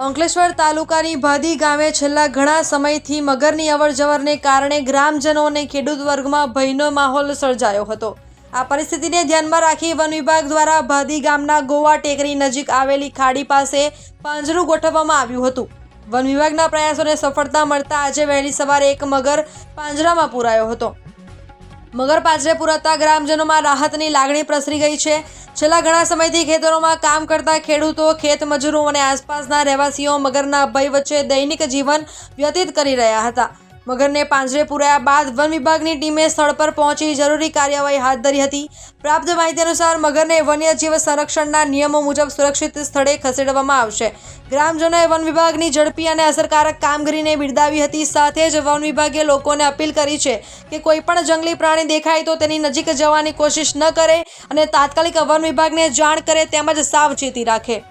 અંકલેશ્વર તાલુકાની ભાદી ગામે છેલ્લા ઘણા સમયથી મગરની અવરજવરને કારણે ગ્રામજનો અને ખેડૂત વર્ગમાં ભયનો માહોલ સર્જાયો હતો। આ પરિસ્થિતિને ધ્યાનમાં રાખી વન વિભાગ દ્વારા ભાદી ગામના ગોવા ટેકરી નજીક આવેલી ખાડી પાસે પાંજરું ગોઠવવામાં આવ્યું હતું। વન વિભાગના પ્રયાસોને સફળતા મળતા આજે વહેલી સવારે એક મગર પાંજરામાં પૂરાયો હતો। મગર પાંજરે પૂરાતા ગ્રામજનોમાં રાહતની લાગણી પ્રસરી ગઈ છે। છેલ્લા ઘણા સમયથી ખેતરોમાં કામ કરતા ખેડૂતો, ખેત મજૂરો અને આસપાસના રહેવાસીઓ મગરના ભય વચ્ચે દૈનિક જીવન વ્યતીત કરી રહ્યા હતા। મગરને પાંજરે પૂરાયા બાદ વન વિભાગની ટીમે સ્થળ પર પહોંચી જરૂરી કાર્યવાહી હાથ ધરી હતી। પ્રાપ્ત માહિતી અનુસાર મગરને વન્યજીવ સંરક્ષણના નિયમો મુજબ સુરક્ષિત સ્થળે ખસેડવામાં આવશે। ગ્રામજનોએ વન વિભાગની ઝડપી અને અસરકારક કામગીરીને બિરદાવી હતી। સાથે જ વન વિભાગે લોકોને અપીલ કરી છે કે કોઈ પણ જંગલી પ્રાણી દેખાય તો તેની નજીક જવાની કોશિશ ન કરે અને તાત્કાલિક વન વિભાગને જાણ કરે તેમજ સાવચેતી રાખે।